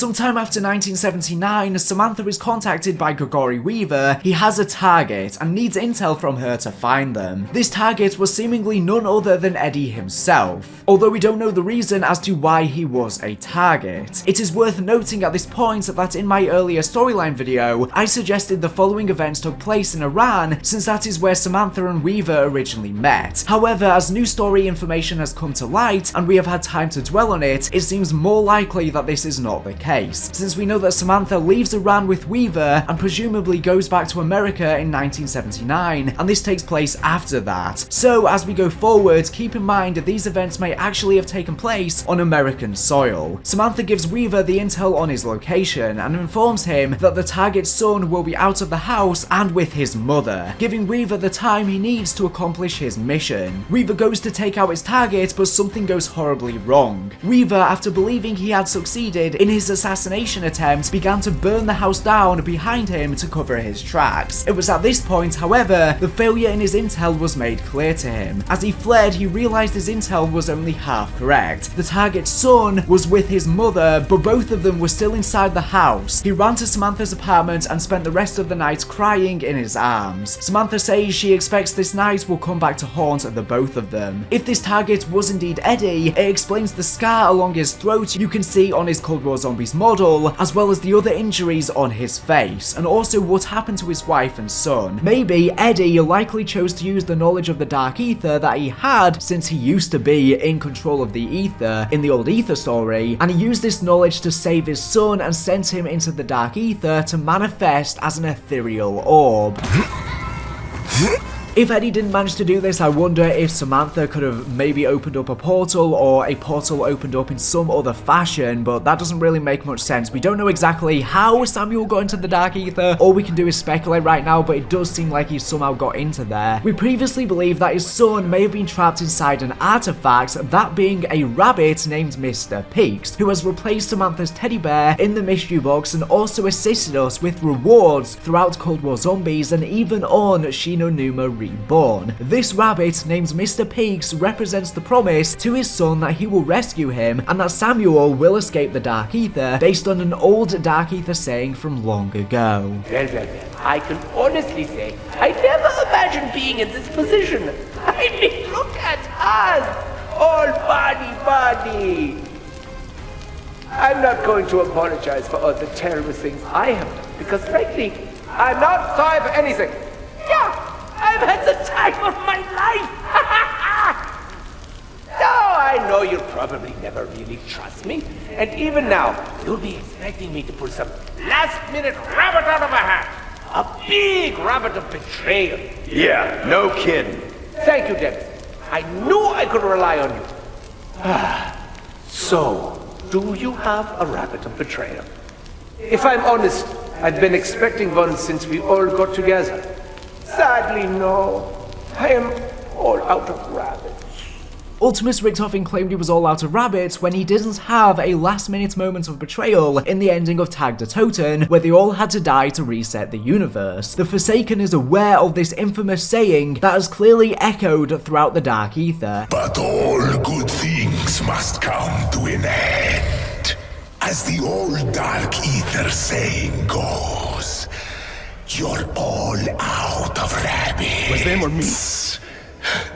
Sometime after 1979, Samantha is contacted by Gregory Weaver. He has a target and needs intel from her to find them. This target was seemingly none other than Eddie himself, although we don't know the reason as to why he was a target. It is worth noting at this point that in my earlier storyline video, I suggested the following events took place in Iran, since that is where Samantha and Weaver originally met. However, as new story information has come to light and we have had time to dwell on it, it seems more likely that this is not the case, since we know that Samantha leaves Iran with Weaver and presumably goes back to America in 1979, and this takes place after that. So as we go forward, keep in mind that these events may actually have taken place on American soil. Samantha gives Weaver the intel on his location and informs him that the target's son will be out of the house and with his mother, giving Weaver the time he needs to accomplish his mission. Weaver goes to take out his target, but something goes horribly wrong. Weaver, after believing he had succeeded in his assassination attempt, began to burn the house down behind him to cover his tracks. It was at this point, however, the failure in his intel was made clear to him. As he fled, he realized his intel was only half correct. The target's son was with his mother, but both of them were still inside the house. He ran to Samantha's apartment and spent the rest of the night crying in his arms. Samantha says she expects this night will come back to haunt the both of them. If this target was indeed Eddie, it explains the scar along his throat you can see on his Cold War Zombies model, as well as the other injuries on his face, and also what happened to his wife and son. Maybe Eddie likely chose to use the knowledge of the Dark Ether that he had, since he used to be in control of the Ether in the old Ether story, and he used this knowledge to save his son and sent him into the Dark Ether to manifest as an ethereal orb. If Eddie didn't manage to do this, I wonder if Samantha could have maybe opened up a portal, or a portal opened up in some other fashion, but that doesn't really make much sense. We don't know exactly how Samuel got into the Dark Ether. All we can do is speculate right now, but it does seem like he somehow got into there. We previously believed that his son may have been trapped inside an artifact, that being a rabbit named Mr. Peaks, who has replaced Samantha's teddy bear in the mystery box and also assisted us with rewards throughout Cold War Zombies and even on Shi no Numa Reborn. This rabbit named Mr. Peaks represents the promise to his son that he will rescue him and that Samuel will escape the Dark Ether, based on an old Dark Ether saying from long ago. Well, I can honestly say I never imagined being in this position. I mean, look at us, all body. I'm not going to apologize for all the terrible things I have done, because frankly, I'm not sorry for anything. Yeah, I've had the time of my life. Now I know you'll probably never really trust me, and even now, you'll be expecting me to pull some last-minute rabbit out of a hat. A big rabbit of betrayal. Yeah, no kidding. Thank you, Dennis. I knew I could rely on you. So, do you have a rabbit of betrayal? If I'm honest, I've been expecting one since we all got together. Sadly, no. I am all out of rabbits. Ultimus Richtofen claimed he was all out of rabbits when he didn't have a last-minute moment of betrayal in the ending of Tag der Toten, where they all had to die to reset the universe. The Forsaken is aware of this infamous saying that has clearly echoed throughout the Dark Ether. But all good things must come to an end. As the old Dark Ether saying goes, you're all out of rabbits. Was them or me?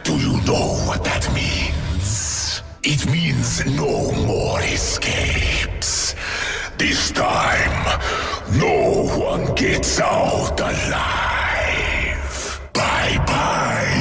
Do you know what that means? It means no more escapes. This time, no one gets out alive. Bye-bye.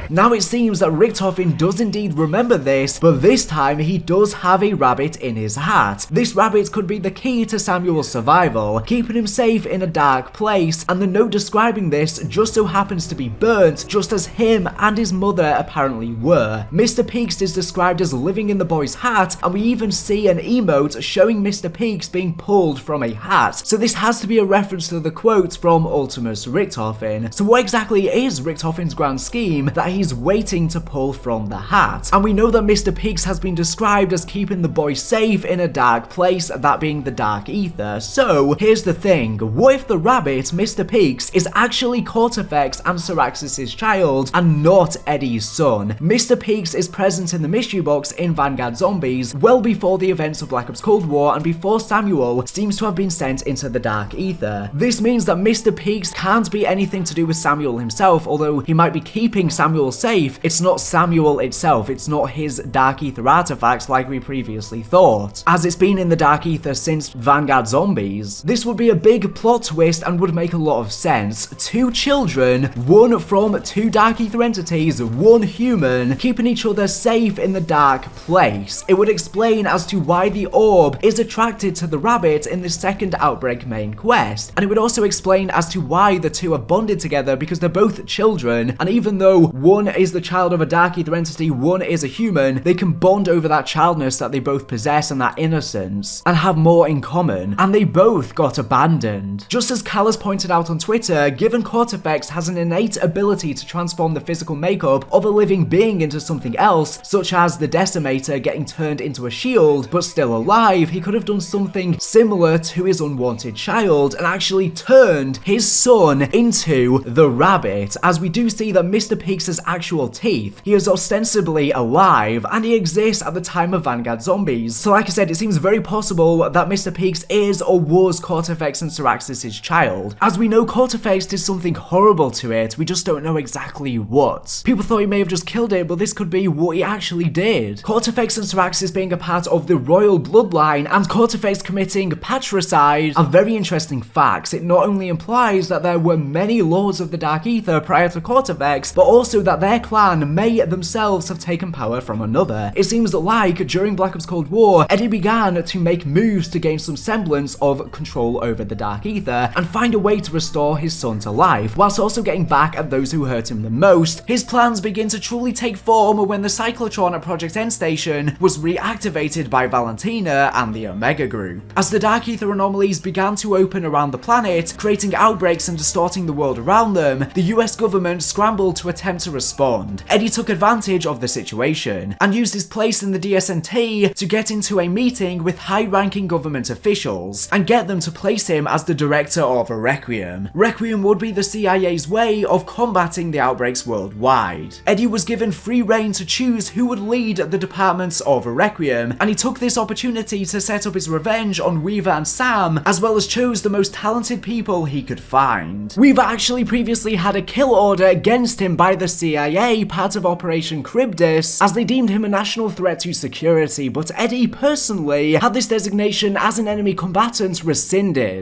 Now it seems that Richtofen does indeed remember this, but this time he does have a rabbit in his hat. This rabbit could be the key to Samuel's survival, keeping him safe in a dark place, and the note describing this just so happens to be burnt, just as him and his mother apparently were. Mr. Peaks is described as living in the boy's hat, and we even see an emote showing Mr. Peaks being pulled from a hat, so this has to be a reference to the quote from Ultimus Richtofen. So what exactly is Richtofen's grand scheme that he he's waiting to pull from the hat. And we know that Mr. Pigs has been described as keeping the boy safe in a dark place, that being the dark ether. So here's the thing, what if the rabbit, Mr. Pigs, is actually Cortifex and Syraxis' child and not Eddie's son? Mr. Pigs is present in the mystery box in Vanguard Zombies well before the events of Black Ops Cold War and before Samuel seems to have been sent into the dark ether. This means that Mr. Pigs can't be anything to do with Samuel himself, although he might be keeping Samuel safe. It's not Samuel itself, it's not his dark ether artifacts like we previously thought, as it's been in the dark ether since Vanguard Zombies. This would be a big plot twist and would make a lot of sense. Two children, one from two dark ether entities, one human, keeping each other safe in the dark place. It would explain as to why the orb is attracted to the rabbit in the second Outbreak main quest, and it would also explain as to why the two are bonded together, because they're both children, and even though one is the child of a dark ether entity, one is a human, they can bond over that childness that they both possess and that innocence, and have more in common, and they both got abandoned. Just as Cal has pointed out on Twitter, given Cortifex has an innate ability to transform the physical makeup of a living being into something else, such as the Decimator getting turned into a shield, but still alive, he could have done something similar to his unwanted child and actually turned his son into the rabbit, as we do see that Mr. Pigs has actual teeth. He is ostensibly alive and he exists at the time of Vanguard Zombies. So like I said, it seems very possible that Mr. Pigs is or was Cortifex and Syraxis' child. As we know, Cortifex did something horrible to it, we just don't know exactly what. People thought he may have just killed it, but this could be what he actually did. Cortifex and Syraxis being a part of the royal bloodline and Cortifex committing patricide are very interesting facts. It not only implies that there were many lords of the Dark Ether prior to Cortifex, but also that their clan may themselves have taken power from another. It seems like during Black Ops Cold War, Eddie began to make moves to gain some semblance of control over the Dark Ether and find a way to restore his son to life, whilst also getting back at those who hurt him the most. His plans begin to truly take form when the cyclotron at Project End Station was reactivated by Valentina and the Omega Group. As the Dark Ether anomalies began to open around the planet, creating outbreaks and distorting the world around them, the US government scrambled to attempt to respond. Eddie took advantage of the situation and used his place in the DSNT to get into a meeting with high-ranking government officials and get them to place him as the director of Requiem. Requiem would be the CIA's way of combating the outbreaks worldwide. Eddie was given free reign to choose who would lead the departments of Requiem, and he took this opportunity to set up his revenge on Weaver and Sam, as well as chose the most talented people he could find. Weaver actually previously had a kill order against him by the CIA, part of Operation Charybdis, as they deemed him a national threat to security, but Eddie personally had this designation as an enemy combatant rescinded.